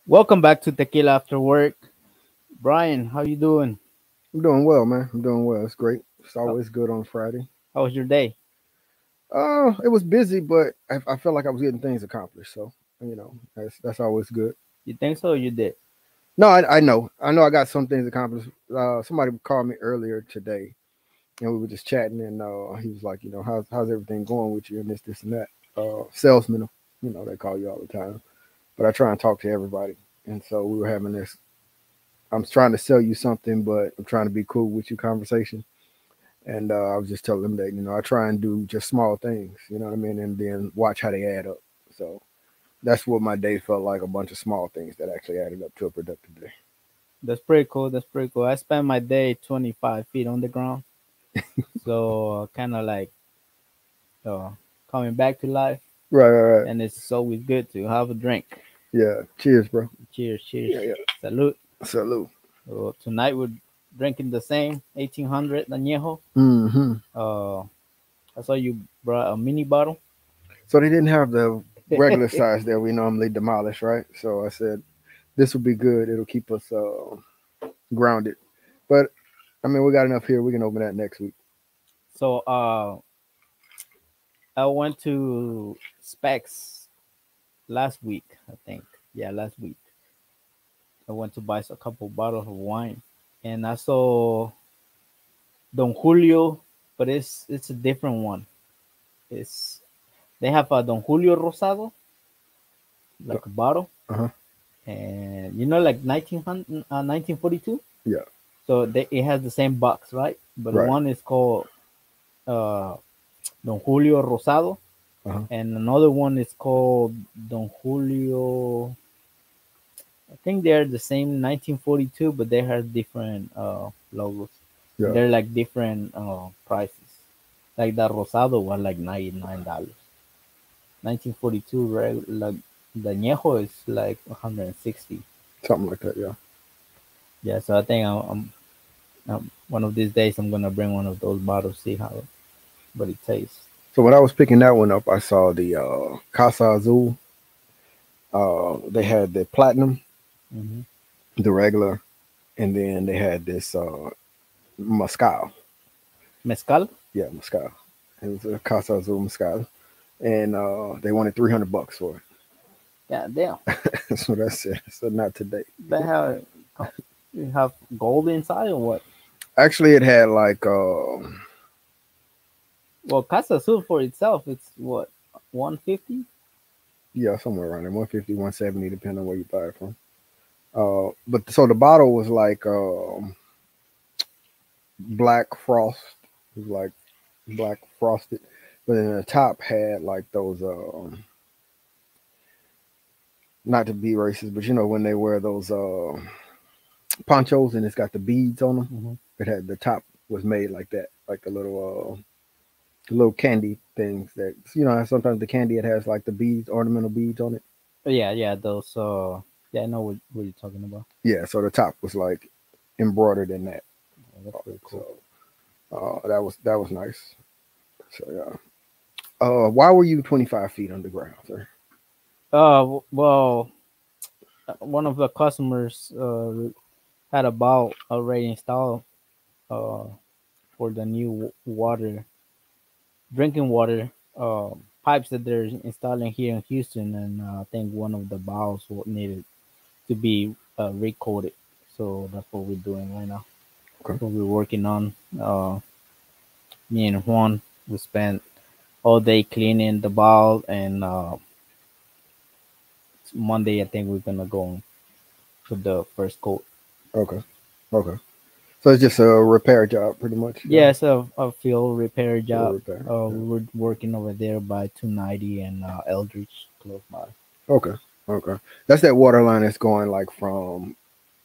Welcome back to Tequila After Work. Brian, how you doing? I'm doing well, man. I'm doing well. It's great. It's How, always good on Friday. how was your day? It was busy, but I felt like I was getting things accomplished. So that's always good. You think so or you did? No, I know. I got some things accomplished. Somebody called me earlier today, and we were just chatting, and he was like, how's everything going with you, and this, and that. Salesmen, they call you all the time, but I try and talk to everybody, and so we were having this. I'm trying to sell you something, but I'm trying to be cool with you conversation. And I was just telling them that, I try and do just small things, you know what I mean? And then watch how they add up. So that's what my day felt like, a bunch of small things that actually added up to a productive day. That's pretty cool. That's pretty cool. I spent my day 25 feet on the ground. So kind of like uh, coming back to life. Right, right, right. And it's always good to have a drink. Yeah. Cheers, bro. Cheers, cheers. Yeah, yeah. Salute. Salute. So tonight we're drinking the same 1800 Añejo. Mm-hmm. Uh, I saw you brought a mini bottle. So they didn't have the regular size that we normally demolish, right? So I said, this will be good. It'll keep us grounded. But, I mean, we got enough here. We can open that next week. So I went to Specs last week, I think. Yeah, last week. I went to buy a couple bottles of wine, and I saw Don Julio, but it's a different one. It's they have a Don Julio Rosado, like a bottle, Uh-huh. and like 1942. Yeah. So it has the same box, right? But Right. one is called uh, Don Julio Rosado, Uh-huh. and another one is called Don Julio. I think they're the same 1942, but they have different logos. And Yeah. they're like different prices. Like the Rosado was like $99. 1942, like the Añejo is like 160. Something like that, yeah. Yeah, so I think one of these days I'm gonna bring one of those bottles, see what it tastes. So when I was picking that one up, I saw the Casa Azul. They had the platinum, Hmm. the regular, and then they had this mezcal. Mezcal? Yeah, mezcal. It was a Casa Azul mezcal, and they wanted $300 for Yeah, damn. it. That's what I said. So not today. They have you have gold inside or what? Actually, it had like Well, Casa Azul for itself, it's what 150. yeah, somewhere around there, 150, 170, depending on where you buy it from. But so the bottle was like black frost. It was like black frosted, but then the top had like those not to be racist, but when they wear those ponchos and it's got the beads on them. Hmm. It had the top was made like that, like the little candy things that sometimes the candy it has like the beads, ornamental beads on it. Yeah, yeah, those. Yeah, I know what you're talking about. Yeah, so the top was like embroidered in that. Yeah, that's pretty cool. So that was nice. So yeah. Why were you 25 feet underground, sir? Well, one of the customers had a bowl already installed uh for the new water drinking water pipes that they're installing here in Houston, and I think one of the valves needed to be recoated. So that's what we're doing right now. Okay. That's what we're working on. Me and Juan, we spent all day cleaning the valve, and Monday I think we're gonna go with the first coat. Okay. Okay. So it's just a repair job, pretty much. Yeah, it's a field repair Field job. repair. We Yeah. were working over there by 290 and Eldridge, close by. Okay. Okay. That's that water line that's going like from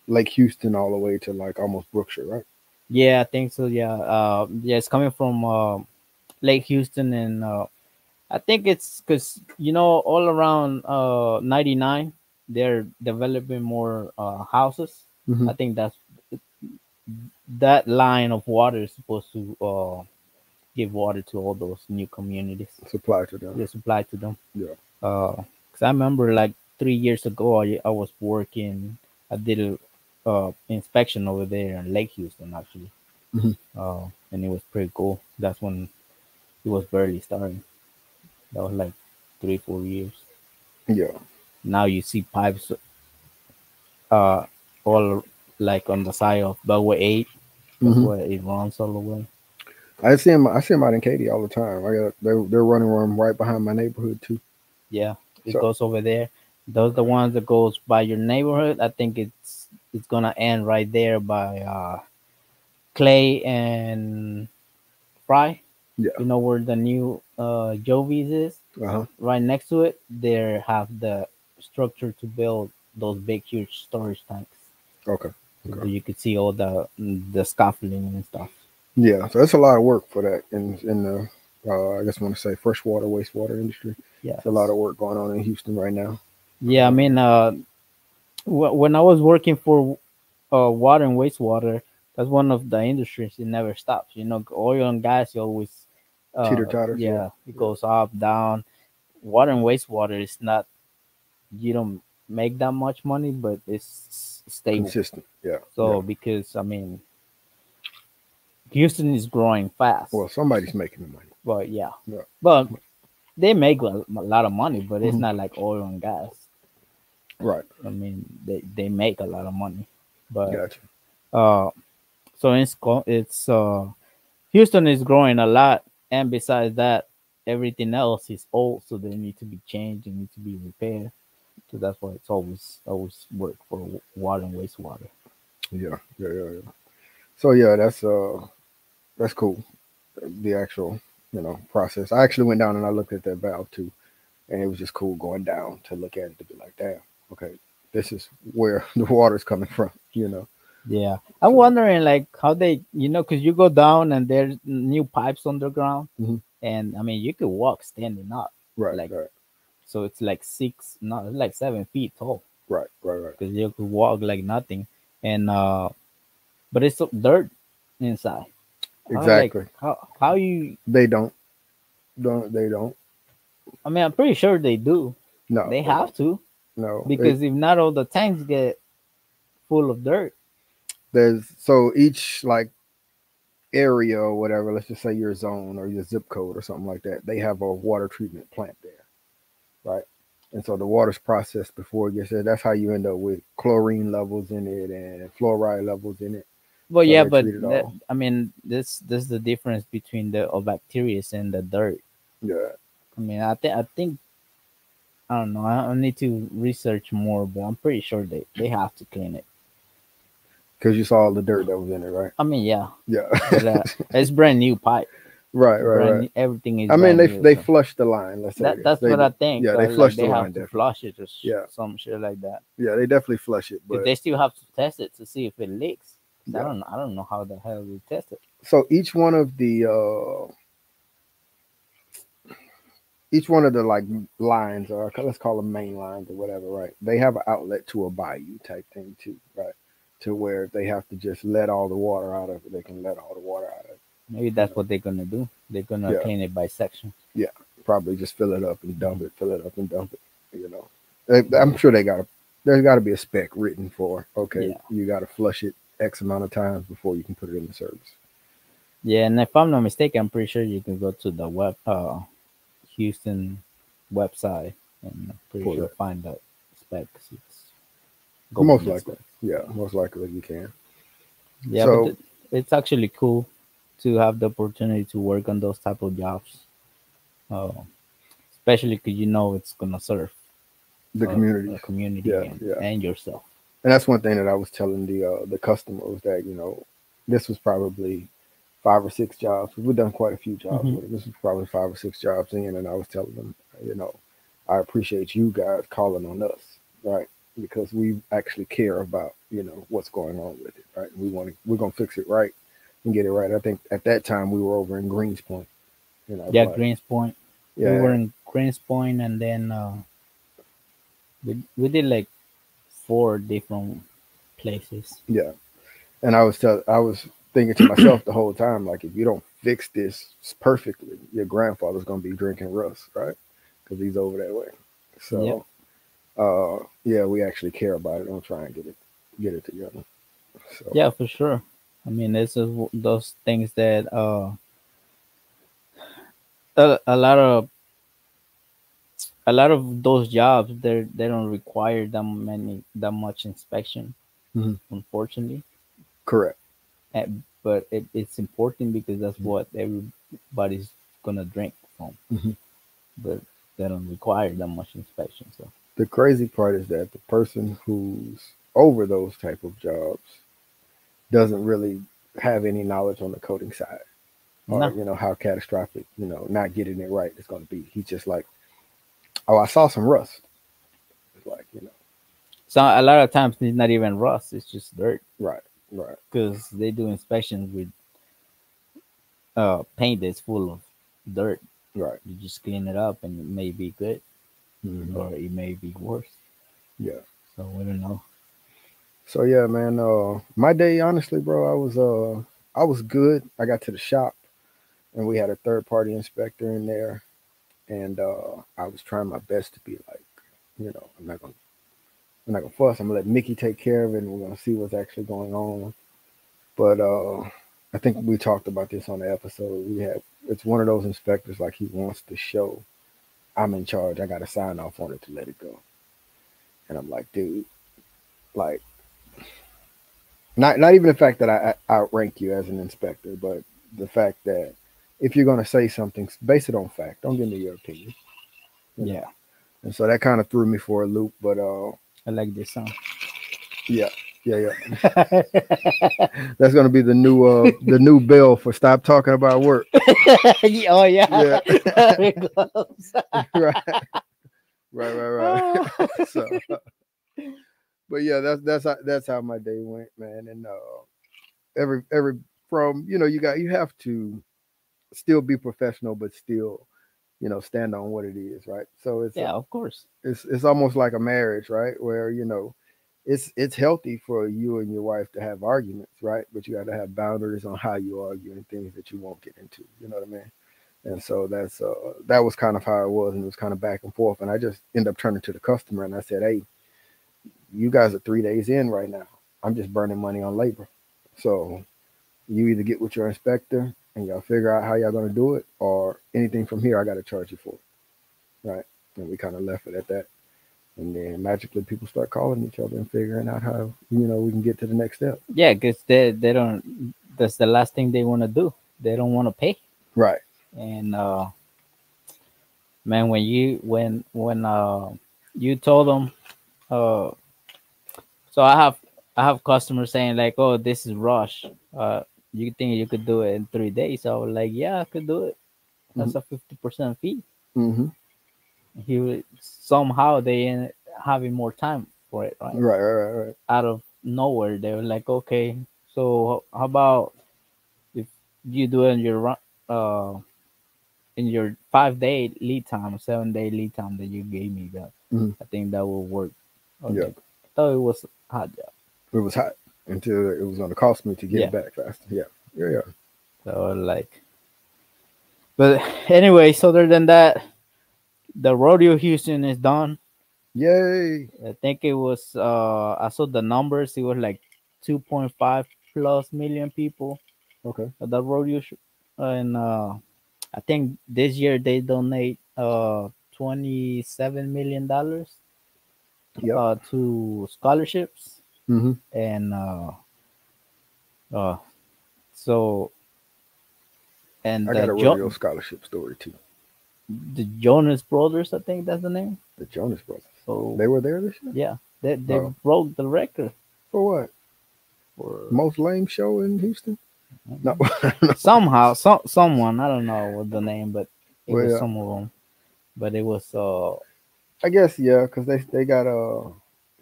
Lake Houston all the way to like almost Brookshire, right? Yeah, I think so. Yeah, yeah, it's coming from Lake Houston, and I think it's because all around 99 they're developing more houses. Mm-hmm. I think that line of water is supposed to give water to all those new communities. Supply to them. They supply to them. Yeah. Because I remember like 3 years ago, I was working. I did a inspection over there in Lake Houston actually, Mhm. and it was pretty cool. That's when it was barely starting. That was like 3 4 years. Yeah. Now you see pipes uh all like on the side of Beltway 8. That's Hmm. where it runs all the way. I see them out in Katy all the time. They're running one right behind my neighborhood too. Yeah, it So goes over there. Those the ones that goes by your neighborhood. I think it's gonna end right there by Clay and Fry. yeah. You know where the new Jovi's is? Uh huh. Right next to it, they have the structure to build those big, huge storage tanks. Okay. So Okay. that you could see all the scaffolding and stuff. Yeah. So that's a lot of work for that in the I just want to say freshwater wastewater industry. It's a lot Yes. of work going on in Houston right now. Yeah, I mean, when I was working for water and wastewater, that's one of the industries. It never stops. You know, oil and gas, you always, Teeter totters. Yeah. yeah, it Yeah. goes up, down. Water and wastewater is not, you don't make that much money, but it's stable. Consistent. Yeah. Yeah. So because I mean, Houston is growing fast, Well, somebody's making the money. but yeah, Yeah. but they make a lot of money, but it's Hmm. not like oil and gas. Right. I mean, they make a lot of money, but Gotcha. uh, so it's Houston is growing a lot, and besides that, everything else is old, so they need to be changed and need to be repaired. So that's why it's always work for water and wastewater. Yeah. Yeah. Yeah. Yeah. So yeah, that's cool. The actual process. I actually went down and I looked at that valve too, and it was just cool going down to look at it to be like, damn, okay, this is where the water's coming from. Yeah, I'm So wondering like how they, because you go down and there's new pipes underground, mhm. and I mean you could walk standing up, Right, like right, so it's like six, no, it's like 7 feet tall right, right, right. because you could walk like nothing, and but it's dirt inside. How like Exactly. how you? They don't they don't. I mean, I'm pretty sure they do. No, They they have don't. to No, because if not, all the tanks get full of dirt. there's so each like area or whatever. Let's just say your zone or your zip code or something like that. They have a water treatment plant there, right? And so the water's processed before it gets there. That's how you end up with chlorine levels in it and fluoride levels in it. Well, So yeah, they but treat it all. I mean, this is the difference between the bacteria and the dirt. Yeah, I mean, I think I don't know. I need to research more, but I'm pretty sure they have to clean it. because you saw all the dirt that was in it, right? I mean, yeah, Yeah. but it's brand new pipe. Right, It's right, brand right. new. Everything is I mean, brand they new. they So flushed the line. Let's say this. that's what I think. Yeah, they Like flushed the they have line to definitely. flush it or Yeah, some shit like that. yeah, they definitely flush it. Because But they still have to test it to see if it leaks. 'Cause yeah, I don't know how the hell they test it. so each one of the like lines, or let's call them main lines or whatever, right? They have an outlet to a bayou type thing too, right? To where if they have to just let all the water out of it, they can let all the water out of it. Maybe You that's know? what they're gonna do. They're gonna Yeah, clean it by section. yeah. Probably just fill it up and dump Mhm. it, fill it up and dump it. You know, I'm sure there's got to be a spec written for. Okay, Yeah, you got to flush it X amount of times before you can put it in the service. yeah. And if I'm not mistaken, I'm pretty sure you can go to the Houston website and I'm pretty For sure that, find that specs. It's most government likely, specs. yeah, most likely you can. Yeah, but So it's actually cool to have the opportunity to work on those type of jobs, uh, especially because it's gonna serve the communities, a community yeah, yeah. and yourself. And that's one thing that I was telling the customer was that this was probably 5 or 6 jobs. We've done quite a few jobs Hmm. with it. This was probably 5 or 6 jobs in, and I was telling them, I appreciate you guys calling on us, right? Because we actually care about what's going on with it, right? We're gonna fix it right and get it right. I think at that time we were over in Greenspoint, Yeah, but Greens Point. We were yeah, in Greens Point, and then we did like four different places. yeah. And I was thinking to myself the whole time, like, if you don't fix this perfectly, your grandfather's gonna be drinking rust, right? Because he's over that way. Yep. So Yeah, we actually care about it. Don't try and get it together. So. Yeah, for sure. I mean, this is those things that a lot of those jobs they don't require that much inspection, Mhm. unfortunately. Correct. But it's important because that's what everybody's gonna drink from. Mhm. But they don't require that much inspection. So The crazy part is that the person who's over those type of jobs doesn't really have any knowledge on the coding side, or no. how catastrophic not getting it right is going to be. He's just like, oh, I saw some rust. It's like So a lot of times it's not even rust; it's just dirt right, right, because they do inspections with paint that's full of dirt. right. You just clean it up, and it may be good Hmm. or it may be worse. Yeah. So we don't know. So yeah, man. My day, honestly, bro, I was good. I got to the shop and we had a third party inspector in there, and I was trying my best to be like, I'm not gonna fuss. I'm gonna let Mickey take care of it, and we're gonna see what's actually going on. But I think we talked about this on the episode. It's one of those inspectors like he wants to show I'm in charge. I got to sign off on it to let it go. And I'm like, dude, like not even the fact that I outrank you as an inspector, but the fact that if you're gonna say something, base it on fact. Don't give me your opinion, you know. Yeah, And so that kind of threw me for a loop. But I like this song. yeah, yeah, yeah. That's gonna be the new bill for stop talking about work. Oh yeah, Yeah. there it goes. Right, right. So, but yeah, that's how my day went, man. And every from you have to still be professional, but still stand on what it is, right? So Yeah, of course. it's almost like a marriage, right? Where it's healthy for you and your wife to have arguments, right? But you got to have boundaries on how you argue and things that you won't get into. You know what I mean? And so that was kind of how it was, and it was kind of back and forth. And I just ended up turning to the customer and I said, "Hey, you guys are 3 days in right now. I'm just burning money on labor. So you either get with your inspector and y'all figure out how y'all gonna do it, or anything from here I got to charge you for it, right?" And we kind of left it at that. And then magically people start calling each other and figuring out how we can get to the next step. Yeah, because they don't. That's the last thing they want to do. They don't want to pay. Right. And man, when you told them, uh, so I have customers saying like, oh, this is rush. You think you could do it in 3 days? I was like, yeah, I could do it. Mm-hmm. That's a 50% fee. Mm-hmm. Somehow they end having more time for it, right? Right. Out of nowhere, they were like, okay, so how about if you do it in your 5 day lead time, 7 day lead time that you gave me, that Mm-hmm. I think that will work. I was Yeah. like, I thought it was a hot job. It was hot until it was going to cost me to get it Yeah. back faster. Yeah. Yeah. So like, but anyways, other than that, the rodeo Houston is done. Yay. I think it was I saw the numbers. It was like 2.5 plus million people Okay. at the rodeo and I think this year they donate $27 million Yep. to scholarships Mm-hmm. and uh so and I got a rodeo scholarship story too. The Jonas Brothers, I think that's the name. The Jonas Brothers. So They were there this year? yeah, they Oh. broke the record For what? for Most lame show in Houston? No. somehow someone, I don't know what the name, but it Well, was yeah. some of them. But it was I guess yeah, because they got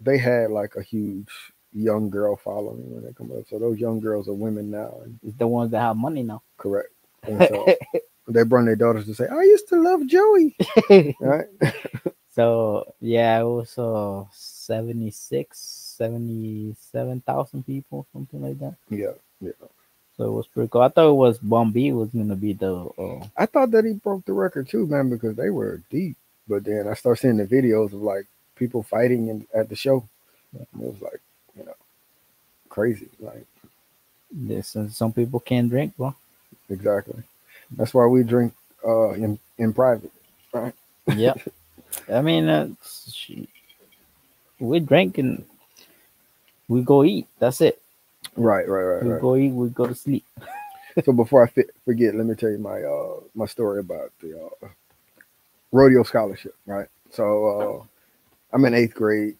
they had like a huge young girl following when they come up. So those young girls are women now, and it's the ones that have money now. correct. And so they bring their daughters to say, "I used to love Joey." Right? So yeah, it was 77,000 people, something like that. Yeah, yeah. So it was pretty cool. I thought it was Bombi was gonna be the I thought that he broke the record too, man, because they were deep. But then I start seeing the videos of like people fighting at the show. And it was like, you know, crazy. Like, This some people can't drink, bro. exactly. That's why we drink in private, right? Yeah, I mean, we drink and we go eat. That's it. Right, right, right, We right. go eat. We go to sleep. So before I forget, let me tell you my story about the rodeo scholarship. Right. So I'm in eighth grade,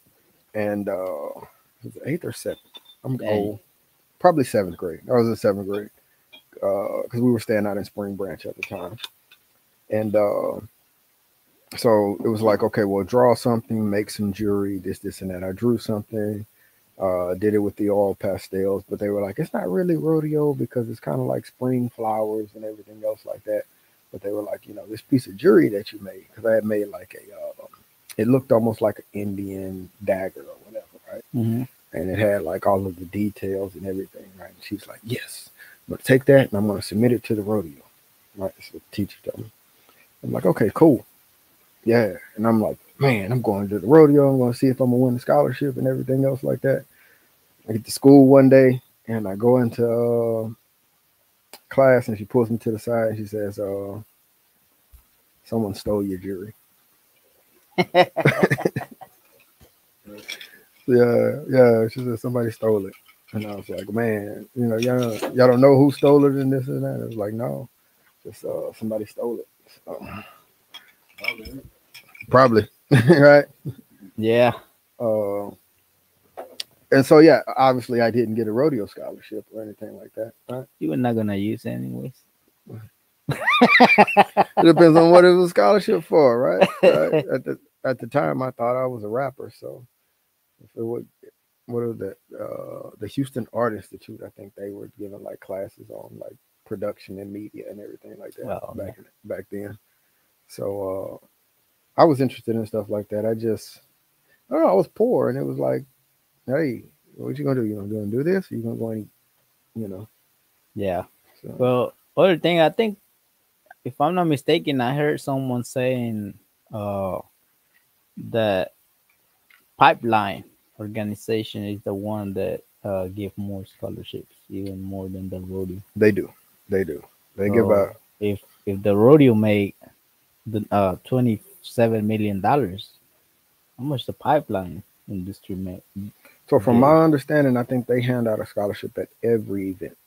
and was it eighth or seventh? I'm Dang. old. Probably seventh grade. I was in seventh grade because we were staying out in Spring Branch at the time, and so it was like, okay, well, draw something, make some jewelry, this, and that. I drew something, did it with the oil pastels, but they were like, it's not really rodeo because it's kind of like spring flowers and everything else like that. But they were like, this piece of jewelry that you made, because I had made like it looked almost like an Indian dagger or whatever, right? Hmm. And it had like all of the details and everything, right? And she's like, yes, I'm gonna take that and I'm gonna submit it to the rodeo, right? So the teacher told me. I'm like, okay, cool, yeah. And I'm like, man, I'm going to the rodeo. I'm gonna see if I'm gonna win the scholarship and everything else like that. I get to school one day and I go into class and she pulls me to the side and she says, someone stole your jewelry. Yeah, yeah. She said somebody stole it. And I was like, man, y'all don't know who stole it and this and that. It was like, no, just somebody stole it. So, probably, right? Yeah, Uh, and so, yeah, obviously I didn't get a rodeo scholarship or anything like that, right? you were not gonna use it anyways. It depends on what it was a scholarship for, right? Right. At the time, I thought I was a rapper, so if it would, what was that? The Houston Art Institute. I think they were giving like classes on like production and media and everything like that Well, yeah. back then. So I was interested in stuff like that. I don't know, I was poor, and it was like, hey, what you gonna do? You gonna do this? Or you gonna go and, you know? Yeah. So Well, other thing, I think if I'm not mistaken, I heard someone saying uh that Pipeline organization is the one that give more scholarships, even more than the rodeo. they do, they do. They give So out. if the rodeo make the $27 million, how much the pipeline industry make So from give? my understanding, I think they hand out a scholarship at every event,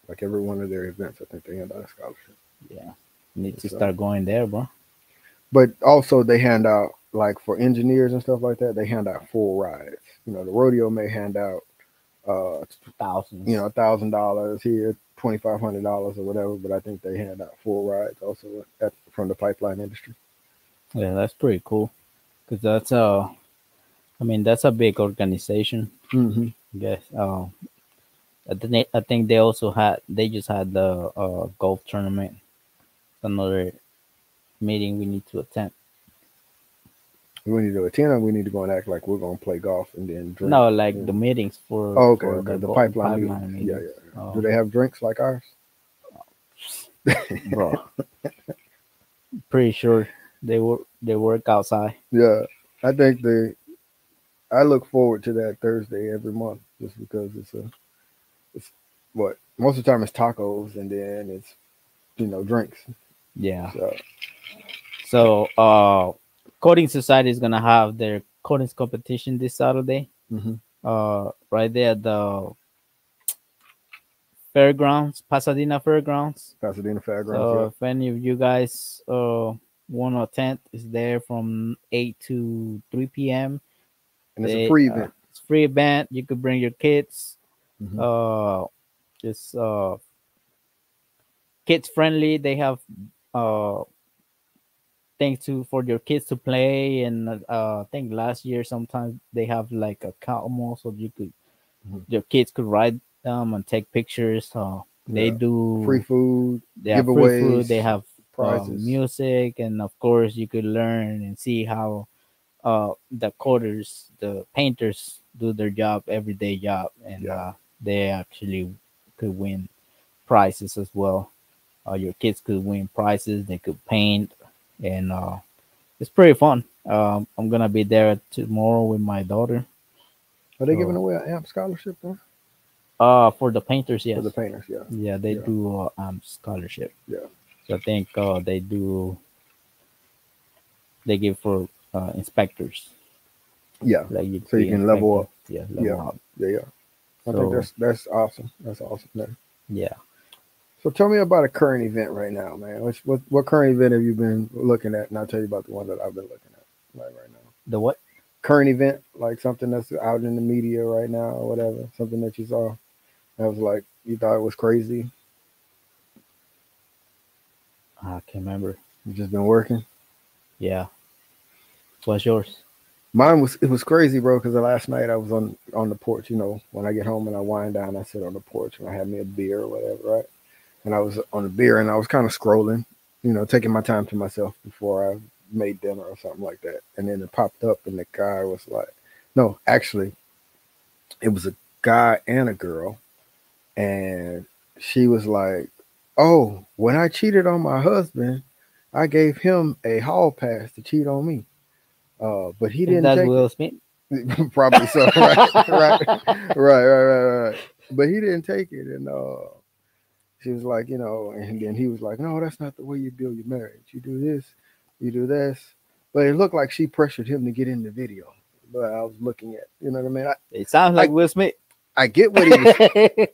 like every one of their events. I think they hand out a scholarship. Yeah, need to So, start going there, bro. but also they hand out like for engineers and stuff like that. They hand out full rides. The rodeo may hand out, uh, Thousands. $1,000 here, $2,500 or whatever. But I think they hand out full rides also from the pipeline industry. Yeah, that's pretty cool. Cause that's I mean that's a big organization. Hmm. I guess. I think they just had the golf tournament. Another meeting we need to attend. We need to attend, and we need to go and act like we're going to play golf and then drink. No, like Yeah. the meetings for Oh, okay, for okay. The pipeline meetings. pipeline Yeah, meetings. yeah, yeah. Do Oh, they have drinks like ours? bro, pretty sure they work outside. Yeah, I think I look forward to that Thursday every month just because it's what most of the time it's tacos and then it's drinks. Yeah. So So coding society is gonna have their coding competition this Saturday. hmm Right there at the fairgrounds, Pasadena Fairgrounds. Pasadena Fairgrounds. So Yep, if any of you guys want to attend, is there from 8 to 3 p.m. and it's a free event. It's free event. You could bring your kids. Hmm. Uh, it's kids friendly. They have uh things to for your kids to play, and I think last year sometimes they have like a Calmo, so Hmm. your kids could ride them and take pictures. They Yeah, free do. food, They have free food. giveaways, They have prizes. music, and of course you could learn and see how the coders, the painters do their job, everyday job, and Yeah, they actually could win prizes as well. Your kids could win prizes. They could paint, and it's pretty fun. I'm gonna be there tomorrow with my daughter. Are they giving So, away an AMP scholarship then? for the painters, For yes, the painters, yeah, yeah, they yeah, do scholarship. yeah, So I think they give for inspectors, yeah. like you So you be can level inspector, up. yeah, Yeah, level up. yeah, yeah. I think So that's awesome. That's awesome. Man. yeah, So tell me about a current event right now, man. What current event have you been looking at? And I'll tell you about the one that I've been looking at like right now. the what? Current event, like something that's out in the media right now or whatever. Something that you saw that was like you thought it was crazy. I can't remember. You just been working. Yeah, what's yours? Mine was it was crazy, bro. Because last night I was on the porch. You know, when I get home and I wind down, I sit on the porch and I have me a beer or whatever, right? And I was on the beer and I was kind of scrolling, you know, taking my time to myself before I made dinner or something like that. And then it popped up and the guy was like, no, actually, it was a guy and a girl. And she was like, oh, when I cheated on my husband, I gave him a hall pass to cheat on me. But he Is didn't that take Will it. Smith? Probably so, right, right, right. But he didn't take it. And she was like, you know, and then he was like, no, that's not the way you build your marriage. You do this, you do this. But it looked like she pressured him to get in the video. But I was looking at, you know what I mean? It sounds like I, Will Smith. I get what he was,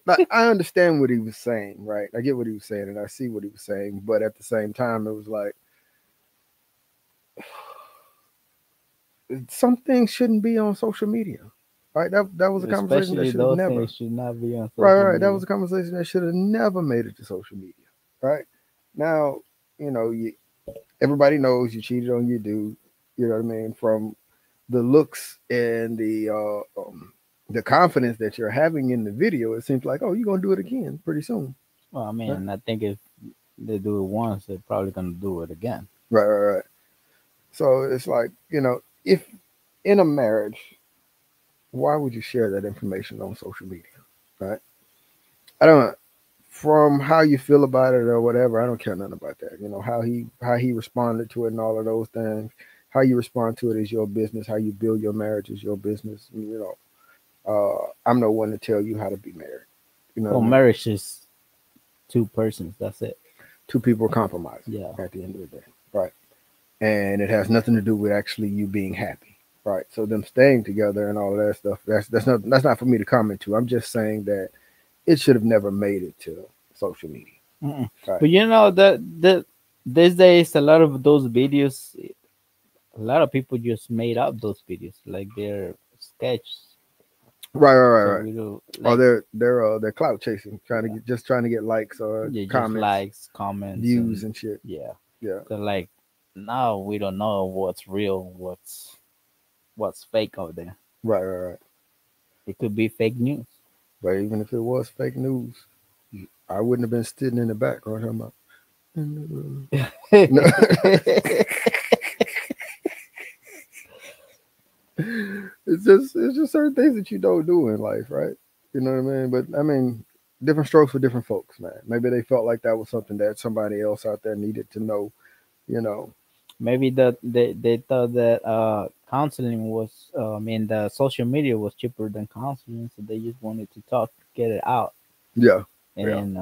like, I understand what he was saying, right? I get what he was saying and I see what he was saying. But at the same time, it was like, some things shouldn't be on social media, right? That was a conversation that Especially should have those never. things should not be on Right, social right. That media. was a conversation that should have never made it to social media. Right now, you know, everybody knows you cheated on your dude. You know what I mean? From the looks and the confidence that you're having in the video, it seems like, oh, you're gonna do it again pretty soon. Well, I Right, mean, I think if they do it once, they're probably gonna do it again. right. So it's like, you know, if in a marriage, why would you share that information on social media? Right? I don't. From how you feel about it or whatever, I don't care nothing about that. You know how he responded to it and all of those things. How you respond to it is your business. How you build your marriage is your business. And, you know, I'm no one to tell you how to be married. You know what Well, I mean? marriage is two persons. That's it. Two people compromising Yeah. at the end of the day, right? And it has nothing to do with actually you being happy, right? So them staying together and all of that stuff. That's not for me to comment to. I'm just saying that it should have never made it to social media, Mm-mm. right? But you know that these days a lot of those videos, a lot of people just made up those videos like they're sketches. So Right. we do Oh, like they're clout chasing, yeah, trying to get likes or yeah, just comments, likes, comments, views, and and shit. yeah. Yeah, So like now we don't know what's real, what's fake out there. right. It could be fake news. But even if it was fake news, I wouldn't have been sitting in the background talking about. No. It's just certain things that you don't do in life, right? You know what I mean? But I mean, different strokes for different folks, man. Maybe they felt like that was something that somebody else out there needed to know. You know, Maybe that they thought that counseling was I mean the social media was cheaper than counseling, so they just wanted to talk, get it out, yeah, yeah. and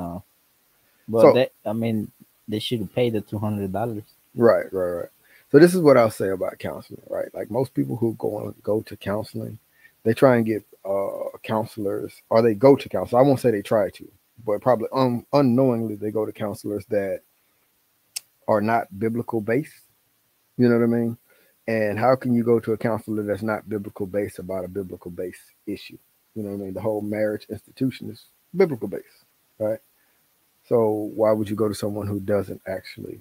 but So they I mean they should pay the $200. right. So this is what I'll say about counseling, right? Like most people who go to counseling, they try and get counselors, or they go to counselors. I won't say they try to, but probably unknowingly they go to counselors that are not biblical based. You know what I mean? And how can you go to a counselor that's not biblical based about a biblical based issue? You know what I mean? The whole marriage institution is biblical based, right? So why would you go to someone who doesn't actually,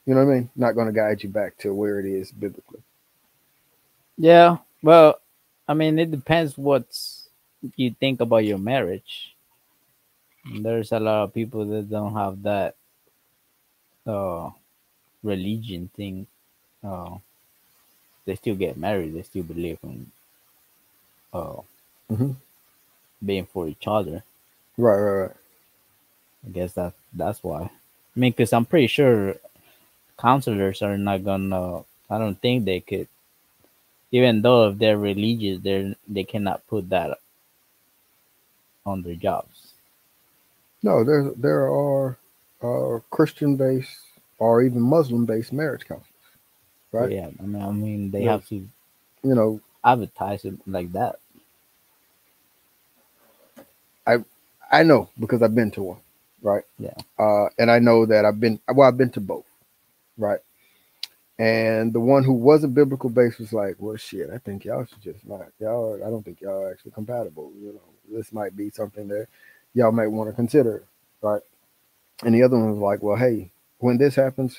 you know what I mean? Not going to guide you back to where it is biblically. Yeah, well, I mean it depends what's you think about your marriage. There's a lot of people that don't have that uh religion thing. Uh, they still get married. They still believe in uh Hmm. being for each other. Right. I guess that's why. I mean, because I'm pretty sure counselors are not gonna. I don't think they could. Even though if they're religious, they cannot put that on their jobs. No, there are Christian based or even Muslim based marriage counselors, But right? yeah, I mean, they There's have to you know advertise it like that. I I know because I've been to one, right? Yeah. And I know that I've been to both, right? And the one who wasn't biblical based was like, well, shit, I think y'all should just not. Y'all, I don't think y'all are actually compatible. This might be something that y'all might want to consider, right? And the other one was like, well, hey, when this happens,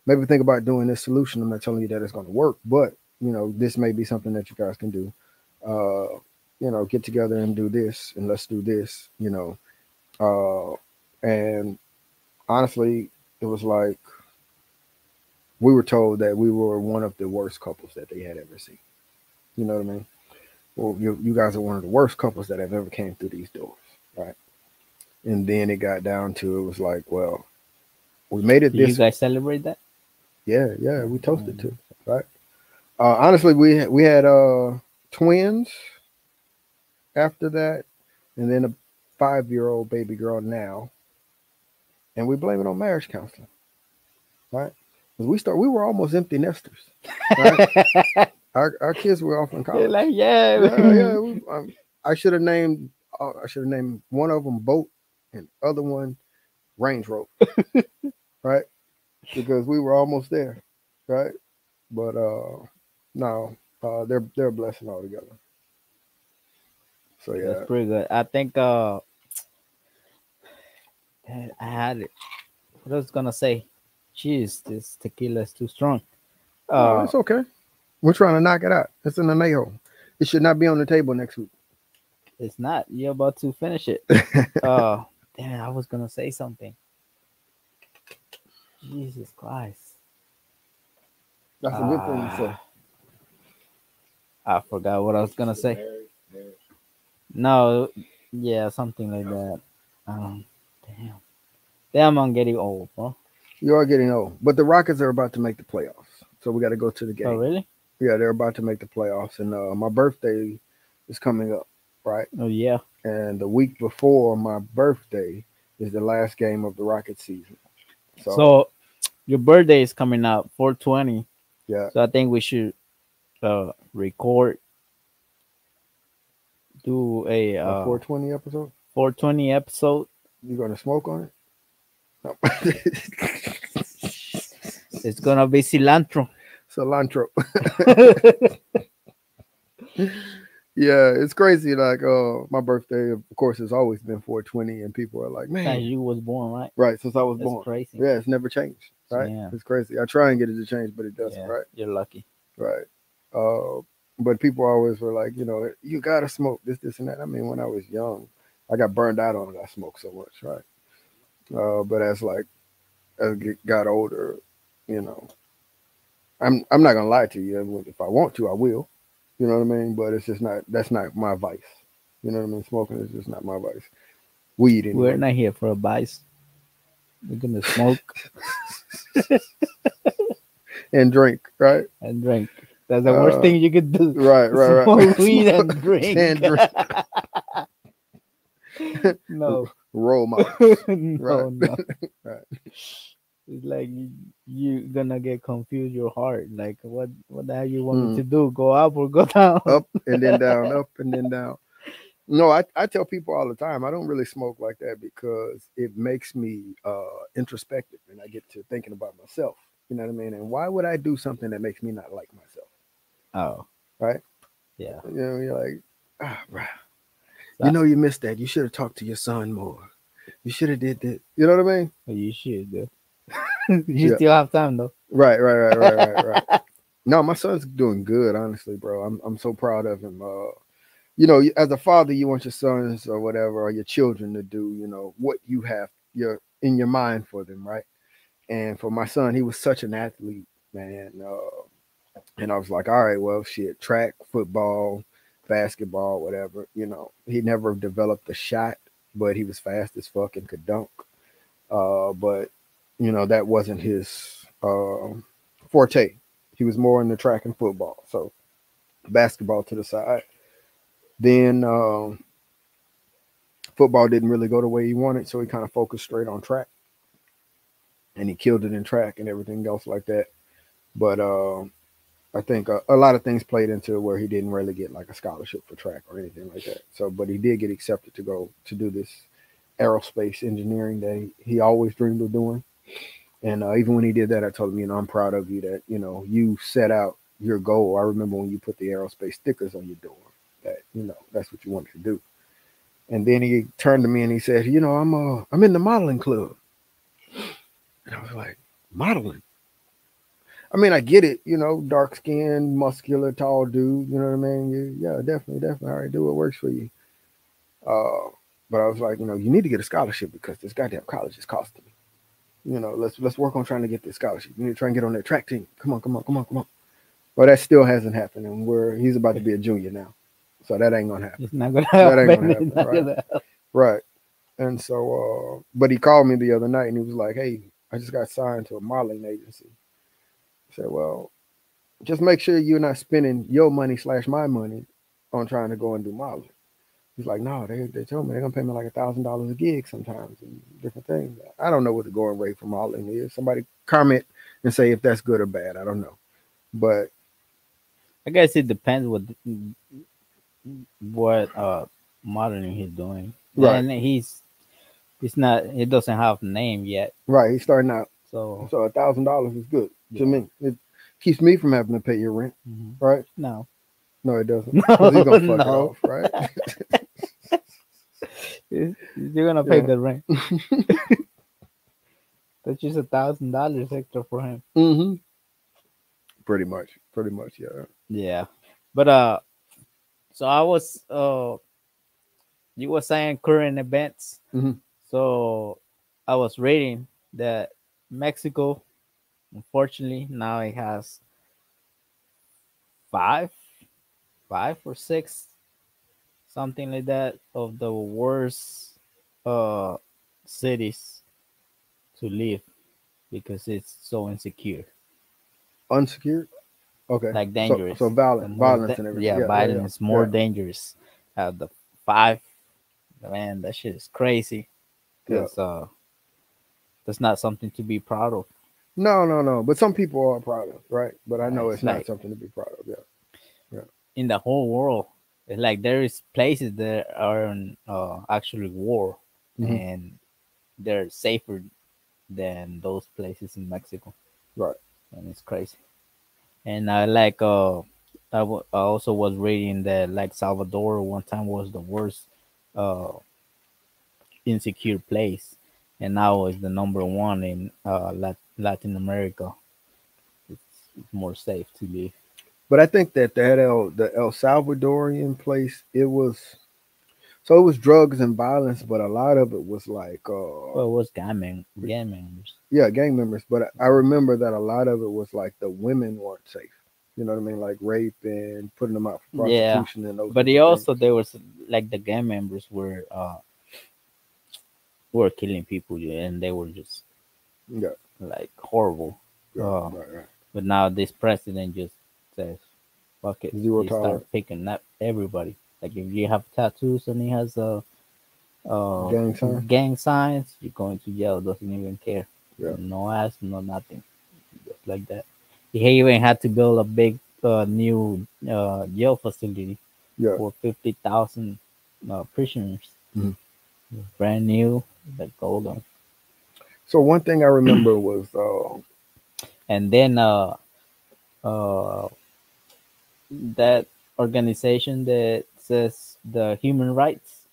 maybe think about doing this solution. I'm not telling you that it's going to work, but this may be something that you guys can do. Get together and do this, and let's do this. And honestly, it was like we were told that we were one of the worst couples that they had ever seen. You know what I mean? Well, you guys are one of the worst couples that have ever came through these doors, right? And then it got down to it was like, well, we made it Do you this. guys celebrate that? Yeah, we toasted Um, too, right? Honestly, we had twins after that, and then a 5-year old baby girl now, and we blame it on marriage counseling, right? Because we were almost empty nesters, right? Our kids were off in They're college. like, yeah. Yeah. I should have named one of them boat and the other one Range Rover, right? Because we were almost there, right? But no, they're a blessing altogether. So That's yeah, pretty good. I think I had it. What I was gonna say? Jeez, this tequila is too strong. no, Uh, it's okay. We're trying to knock it out. It's in the nail. It should not be on the table next week. it's not. You're about to finish it. Uh, Damn, I was gonna say something. Jesus Christ. That's a good thing to say. Ah, I forgot what I was gonna say. No, yeah, something like that. Um, damn, damn, I'm getting old, bro. You are getting old, but the Rockets are about to make the playoffs, so we got to go to the Oh, game. really? Yeah, they're about to make the playoffs, and my birthday is coming up, right? Oh, yeah. And the week before my birthday is the last game of the Rocket season. So So your birthday is coming up, 420. yeah, So I think we should record, do a a 420 episode. 420 episode. You gonna smoke on it? No. It's gonna be cilantro. Cilantro. Yeah, it's crazy. Like, my birthday, of course, has always been 420, and people are like, Since man, you was born, right? right, since I was That's born. crazy. Yeah, it's never changed, right? Yeah, It's crazy. I try and get it to change, but it doesn't, yeah. right? You're lucky. Right. Uh, but people always were like, you gotta smoke this, and that. I mean, when I was young, I got burned out on it. I smoked so much, right? But as I got older, you know, I'm not gonna lie to you. If I want to, I will. You know what I mean? But it's just not. That's not my vice. You know what I mean? Smoking is just not my vice. Weed We're anyway. not here for advice. We're gonna smoke And drink, right? and drink. That's the worst Uh, thing you could do. right. Smoke weed and drink. And drink. No, Roll mouth. Right. no, no. Right. It's like you gonna get confused your heart. Like what the hell you want me Mm. to do? Go up or go down? Up and then down. Up and then down. No, I tell people all the time I don't really smoke like that because it makes me introspective and I get to thinking about myself. You know what I mean? And why would I do something that makes me not like myself? Oh, Right? yeah. You're like, bro, So, you missed that. You should have talked to your son more. You should have did that. You know what I mean? you should do. You Yeah. still have time though. Right. No, my son's doing good, honestly, bro. I'm so proud of him. As a father, you want your sons or whatever, or your children to do, what you have in your mind for them, right? And for my son, he was such an athlete, man. And I was like, all right, well, shit, track, football, basketball, whatever. He never developed a shot, but he was fast as fuck and could dunk. But that wasn't his forte. He was more in the track and football. So basketball to the side. Then football didn't really go the way he wanted, so he kind of focused straight on track, and he killed it in track and everything else like that. But I think a lot of things played into where he didn't really get like a scholarship for track or anything like that. So, but he did get accepted to go to do this aerospace engineering that he always dreamed of doing. And even when he did that, I told him, I'm proud of you that you set out your goal. I remember when you put the aerospace stickers on your door that that's what you wanted to do. And then he turned to me and he said, I'm in the modeling club. And I was like, modeling? I mean, I get it, dark skinned, muscular, tall dude. You know what I mean? Yeah, definitely. All right, do what works for you. Uh, but I was like, you need to get a scholarship because this goddamn college is costing me. Let's work on trying to get this scholarship. You need to try and get on that track team. Come on, come on, come on, come on. But that still hasn't happened, and he's about to be a junior now, so that ain't gonna happen. It's not gonna That ain't happen. gonna It's happen, not right? gonna happen. Right. And so, but he called me the other night and he was like, "Hey, I just got signed to a modeling agency." I said, "Well, just make sure you're not spending your money / my money on trying to go and do modeling." He's like, "No, they told me they're gonna pay me like $1,000 a gig sometimes and different things. I don't know what the going rate for modeling is. Somebody comment and say if that's good or bad. I don't know, but I guess it depends what modeling he's doing. right, And he's not. He doesn't have name yet. right. He's starting out, So so $1,000 is good to yeah. me. It keeps me from having to pay your rent, Mhm. right? No, No, it doesn't, because he's no, gonna fuck it no. off, right? You're gonna pay Yeah. the rent. That's just $1,000 extra for him. hmm Pretty much, yeah. Yeah, but so I was you were saying current events. hmm So I was reading that Mexico, unfortunately, now it has five, 5 or 6, something like that, of the worst uh cities to live because it's so insecure, Unsecured. Okay. like So dangerous. The violence and everything. yeah, Yeah, yeah, yeah, Biden is more yeah, dangerous. The 5, man, that shit is crazy yeah. because that's not something to be proud of. No, no, no. But some people are proud of, right? But I know It's it's not like something to be proud of. Yeah, yeah. in the whole world, it's like there is places that are in actually war, hmm and they're safer than those places in Mexico, Right. and it's crazy. And I like I also was reading that like Salvador one time was the worst uh insecure place, and now is the number one in Latin America. It's more safe to live. But I think that the El Salvadorian place, it was drugs and violence, but a lot of it was like Well, it was gang members. yeah, gang members. But I remember that a lot of it was like the women weren't safe. You know what I mean? Like rape and putting them out for Yeah, prostitution and those but he different things. also there was like the gang members were killing people, yeah, and they were just Yeah, like horrible. yeah, Uh, right, right. but now this president just says, "Fuck it." Zero He start tolerance. picking up everybody. Like if you have tattoos and he has uh Gang sign. gang signs, you're going to jail. Doesn't even care. Yeah, No ass, no nothing. Just like that. He even had to build a big new jail facility yeah. for 50,000 prisoners. Mhm. Brand new, like golden. So one thing I remember was And then uh, that organization that says the human rights,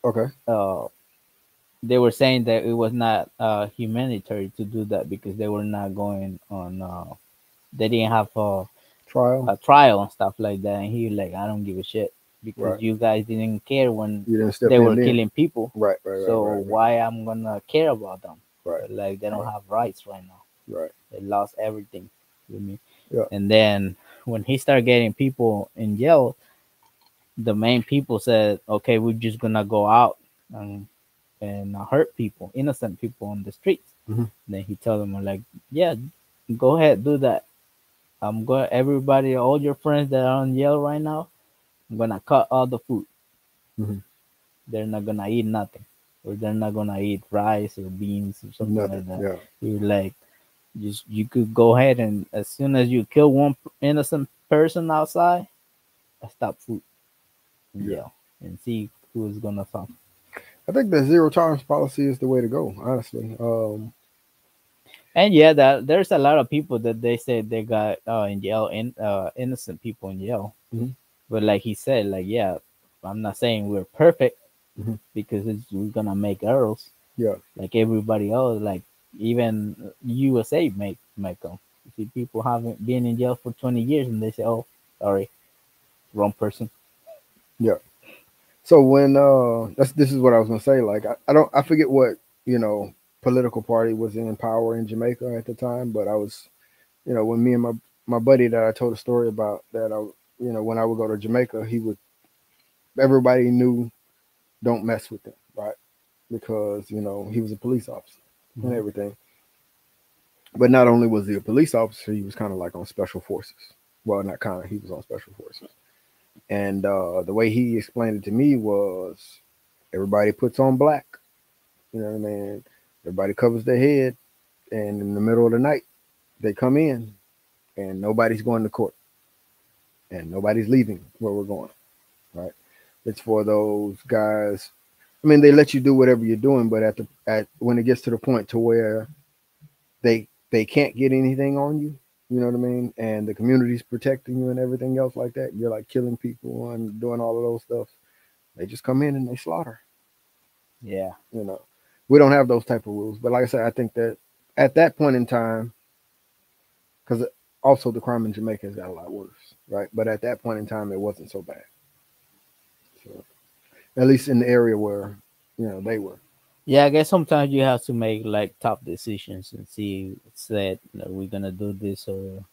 okay, uh, they were saying that it was not humanitarian to do that because they were not going on. They didn't have trial. a trial and stuff like that. And he like, I don't give a shit because Right. you guys didn't care when You didn't step they in were then. killing people. Right, right, right, So right, right, why I'm gonna care about them? right, Like they don't right, have rights right now. right. They lost everything with me. Yeah. And then when he started getting people in jail, the main people said, "Okay, we're just gonna go out and hurt people, innocent people on the streets." hmm Then he told them like, "Yeah, go ahead, do that. I'm going everybody, all your friends that are on Yale right now. I'm gonna cut all the food. Hmm. They're not gonna eat nothing, or they're not gonna eat rice or beans or something Nothing. like that. Yeah. You're like, just you could go ahead and as soon as you kill one innocent person outside, I stop food in Yeah. jail and see who's gonna suffer. I think the zero tolerance policy is the way to go. Honestly. And yeah, that there's a lot of people that they say they got in jail, innocent people in jail. Mhm. But like he said, like yeah, I'm not saying we're perfect Mhm. because we're gonna make errors Yeah. like everybody else. Like even USA make them. You see, people haven't been in jail for 20 years and they say, "Oh, sorry, wrong person." Yeah. So when this is what I was gonna say. Like I don't I forget what political party was in power in Jamaica at the time, but I was when me and my buddy that I told a story about that when I would go to Jamaica, he would everybody knew don't mess with him, right? Because he was a police officer and Hmm. everything. But not only was he a police officer, he was kind of like on special forces. Well, not kind of, he was on special forces. And the way he explained it to me was everybody puts on black. You know what I mean? Everybody covers their head, and in the middle of the night, they come in, and nobody's going to court, and nobody's leaving where we're going. Right? It's for those guys. I mean, they let you do whatever you're doing, but at when it gets to the point to where they can't get anything on you, you know what I mean, and the community's protecting you and everything else like that. You're like killing people and doing all of those stuff. They just come in and they slaughter. Yeah, You know, we don't have those type of rules. But like I said, I think that at that point in time, because also the crime in Jamaica has got a lot worse, right? But at that point in time, it wasn't so bad. So at least in the area where they were. yeah. I guess sometimes you have to make like tough decisions and see said we're gonna do this or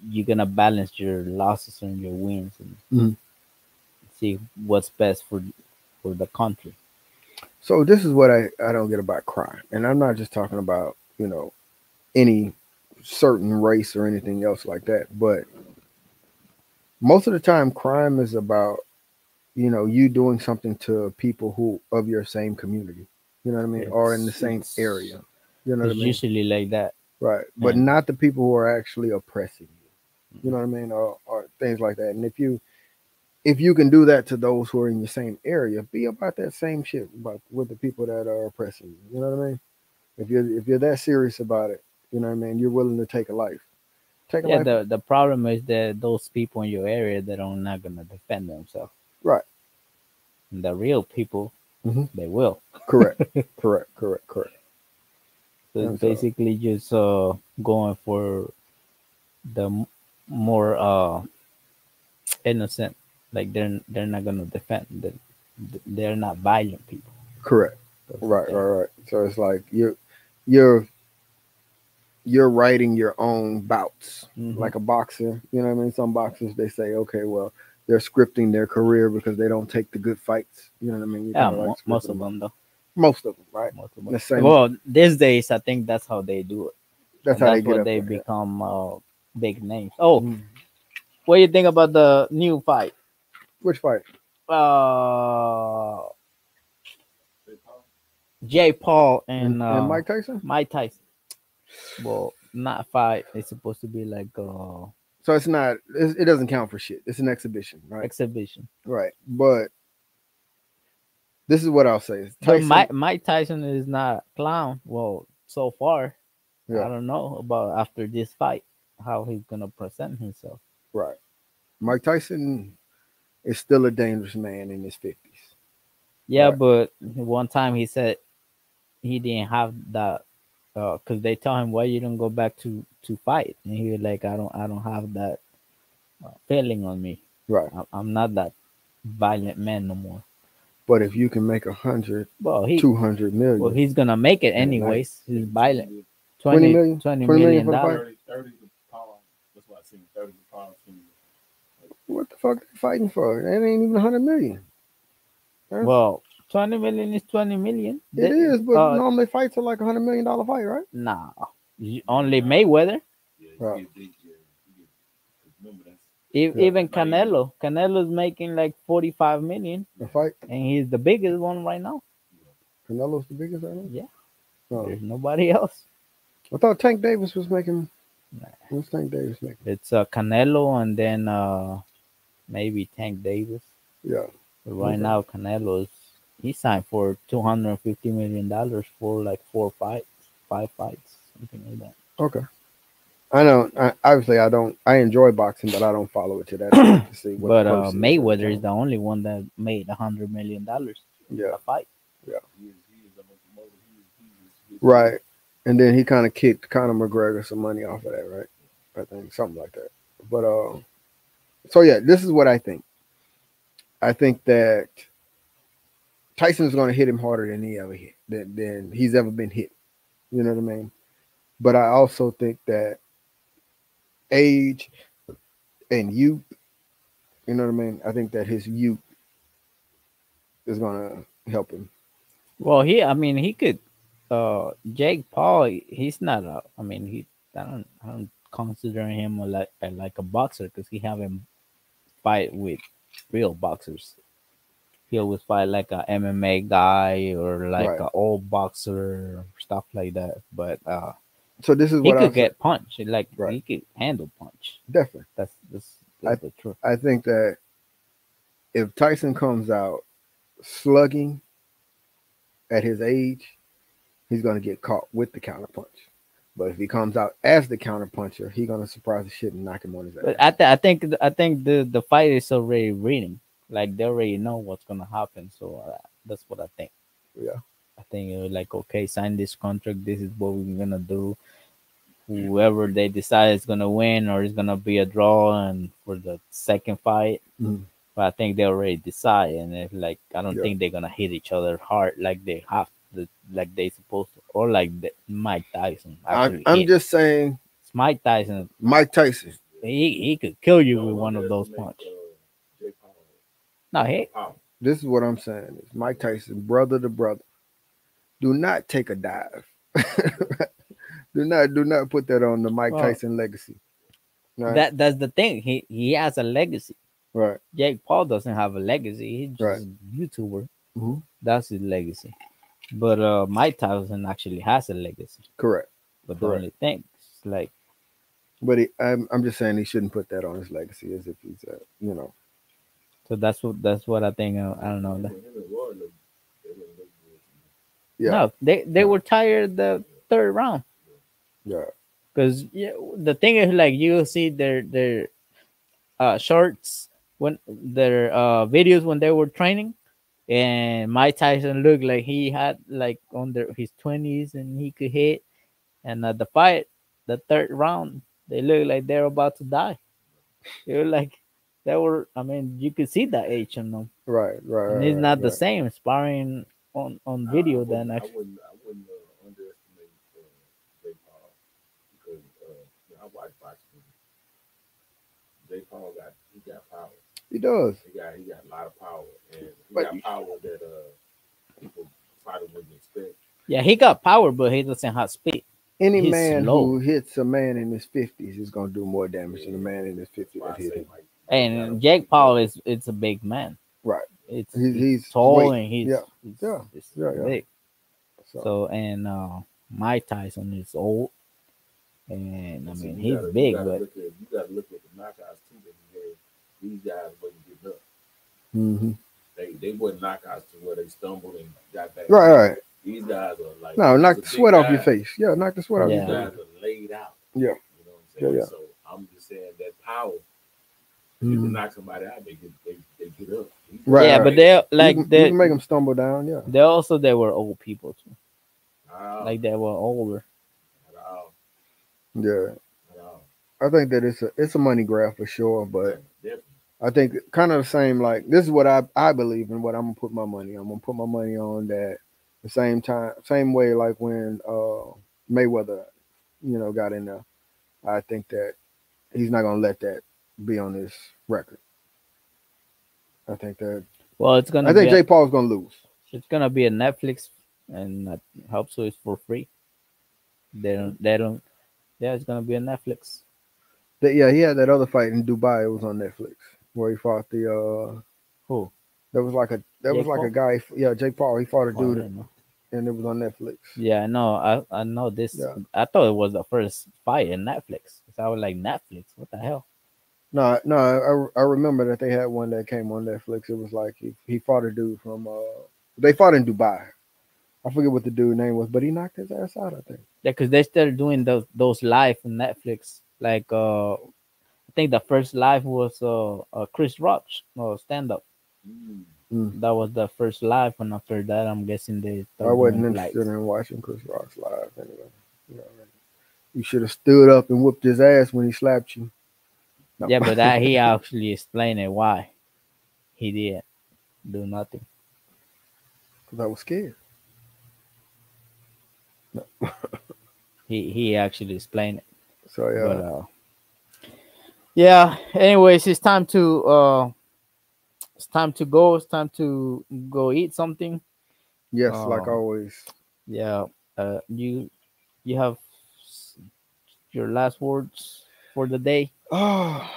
you're gonna balance your losses and your wins and Mhm. see what's best for the country. So this is what I don't get about crime, and I'm not just talking about any certain race or anything else like that, but most of the time, crime is about you doing something to people who of your same community. You know what I mean, or in the It's same it's area. You know what I it's mean, usually like that, right? But and not the people who are actually oppressing you. You know what I mean, or things like that. And if you can do that to those who are in your same area, be about that same shit about with the people that are oppressing you. You know what I mean? If you're that serious about it, you know what I mean. You're willing to take a life. Take a yeah, life. the problem is that those people in your area that are not gonna defend themselves. Right. And the real people, Hmm. they will. Correct. Correct. Correct. Correct. So it's And so, basically just going for the more innocent. Like they're not gonna defend. They're not violent people. correct. Stuff like Right. that. Right. Right. So it's like you're you're writing your own bouts Hmm. like a boxer. You know what I mean? Some boxers they say, okay, well, they're scripting their career because they don't take the good fights. You know what I mean? You Yeah, kind of like most scripting of them up. them though. Most of them, right? Most of them. The same. Well, these days I think that's how they do it, That's and how they that's get what up they there. Yeah. become big names. Oh, Mm. what do you think about the new fight? Which fight? Uh, Jay Paul and And Mike Tyson. Mike Tyson. Well, not fight. It's supposed to be like So it's not. It doesn't count for shit. It's an exhibition, right? exhibition. Right. But this is what I'll say: is But Tyson. Mike Tyson is not a clown. Well, so far, Yeah. I don't know about after this fight how he's gonna present himself. Right. Mike Tyson is still a dangerous man in his 50s. Yeah, Right. but one time he said he didn't have that because they tell him why you don't go back to fight, and he was like, I don't have that feeling on me. Right. I'm not that violent man no more. But if you can make 100, Well, he 200 well million he's gonna make it in a night, anyways. He's violent. 20 20, million, 20 20 million million for the fight. dollars. What the fuck they fighting for? That ain't even 100 million. That's, Well, 20 million is 20 million. it is, but normally fights are like $100 million fight, right? Nah, only Mayweather. Right. Yeah. Even Canelo's making like 45 million, The fight. and he's the biggest one right now. Canelo's the biggest right now. Yeah, Oh, there's nobody else. I thought Tank Davis was making. What's Tank Davis making? It's Canelo, and then maybe Tank Davis. Yeah. But right Okay. now, Canelo is he signed for $250 million for like 4 fights, 5 fights, something like that. Okay. I know. Obviously, I don't. I enjoy boxing, but I don't follow it to that extent to see what the But purse is every Mayweather is time. the only one that made $100 million Yeah. a fight. Yeah. Right. And then he kind of kicked Conor McGregor some money off of that, right? I think something like that. But so yeah, this is what I think. I think that Tyson's going to hit him harder than he ever hit than he's ever been hit. You know what I mean? But I also think that age and youth, you know what I mean? I think that his youth is going to help him. Well, I mean, he could. Jake Paul, he's not a. I mean, I don't consider him like a boxer because he haven't fight with real boxers. He always fight like a MMA guy or like Right. a old boxer, stuff like that. But So this is he what could I'll say. get punched. Like Right. he could handle punch. Definitely. That's I the truth. I think that if Tyson comes out slugging at his age, he's going to get caught with the counterpunch. But if he comes out as the counterpuncher, he's going to surprise the shit and knock him on his But ass. I think the fight is already reading. Like they already know what's gonna happen. So that's what I think. Yeah. I think it was like, okay, sign this contract. This is what we're gonna do. Whoever they decide is gonna win or is gonna be a draw, and for the second fight. Mhm. But I think they already decide, and if like I don't Yeah. think they're gonna hit each other hard like they have to, like they supposed to, or like Mike Tyson actually I'm hit. just saying, Mike Tyson, Mike Tyson. he could kill you with one of those punches. No, he This is what I'm saying. It's Mike Tyson, brother to brother. Do not take a dive. do not put that on the Mike well Tyson legacy. Right. that's the thing. He has a legacy. Right. Jake Paul doesn't have a legacy. He's Right. just a YouTuber. Hmm. That's his legacy. But Mike Tyson actually has a legacy. Correct. But the Correct. only thing is like But I'm just saying he shouldn't put that on his legacy as if he's so that's what I think. I don't know. yeah, No, they were tired the third round yeah, because the thing is like you see their shorts when their videos when they were training, and Mike Tyson looked like he had like under his 20s and he could hit, and the fight, the third round, they looked like they're about to die. They were like they were. I mean, you could see the age in them, right, right, and it's right, not the right. same sparring on video than actually. He does. But Yeah, he got power, but he doesn't have speed. any He's man slow. who hits a man in his 50s is gonna do more damage than a man in his 50s that hit him. And Jake Paul is it's a big man. Right. He's He's tall weight. and Yeah. he's, Yeah. he's Yeah. Yeah. big. So So and Mike Tyson is old, and I mean he's big, but hmm right, right. No, knock the sweat off your face. Yeah, knock the sweat off your yeah, face. Yeah. Yeah, yeah. Mhm. Right, yeah, right. but they like You can make them stumble down. Yeah. they were old people too. Like they were older. Yeah. I think that it's a money grab for sure, but I think kind of the same. Like this is what I believe in. What I'm gonna put my money. I'm gonna put my money on that. The same way like when Mayweather, got in there. I think that he's not gonna let that be on his record. I think that Well, I think Jake Paul's gonna lose. it's gonna be a Netflix, and I hope so. It's for free. They don't. Yeah, it's gonna be a Netflix. Yeah, he had that other fight in Dubai. It was on Netflix where he fought the. Who? That was Jake like a Paul? guy. Yeah, Jake Paul. He fought a Oh, I dude, didn't know. and it was on Netflix. Yeah, no, I know this. Yeah. I thought it was the first fight in Netflix. So I was like, Netflix, what the hell? No, no, I remember that they had one that came on Netflix. It was like he fought a dude from. They fought in Dubai. I forget what the dude name was, but he knocked his ass out. I think. Yeah, because they started doing those live on Netflix. Like I think the first live was Chris Rock stand up. Mm. That was the first live, and after that, I'm guessing they I start wasn't doing interested lights. in watching Chris Rock's live anyway. You know, you should have stood up and whooped his ass when he slapped you. No, Yeah, but that he actually explained it why he did do nothing. because I was scared. No. He actually explained it. So But yeah, yeah. Anyways, it's time to go. It's time to go eat something. yes, like Um, always. yeah. You have s- your last words for the day. Oh,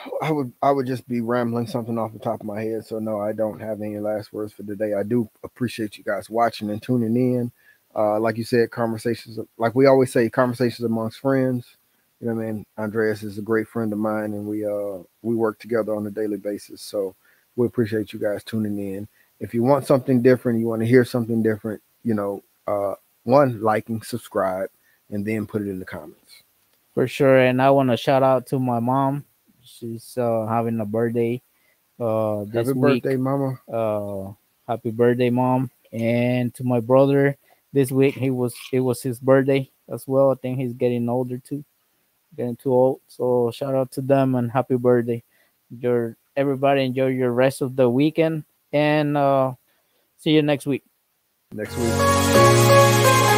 I would just be rambling something off the top of my head. So no, I don't have any last words for today. I do appreciate you guys watching and tuning in. Like you said, conversations like we always say, conversations amongst friends. You know what I mean? Andreas is a great friend of mine, and we work together on a daily basis. So we appreciate you guys tuning in. If you want something different, you want to hear something different, one liking, subscribe, and then put it in the comments. For sure. And I want to shout out to my mom. She's having a birthday Happy this birthday, week. Mama! Uh, Happy birthday, mom! And to my brother, this week it was his birthday as well. I think he's getting older too, getting too old. So shout out to them and happy birthday. Your everybody enjoy your rest of the weekend and see you next week. Next week.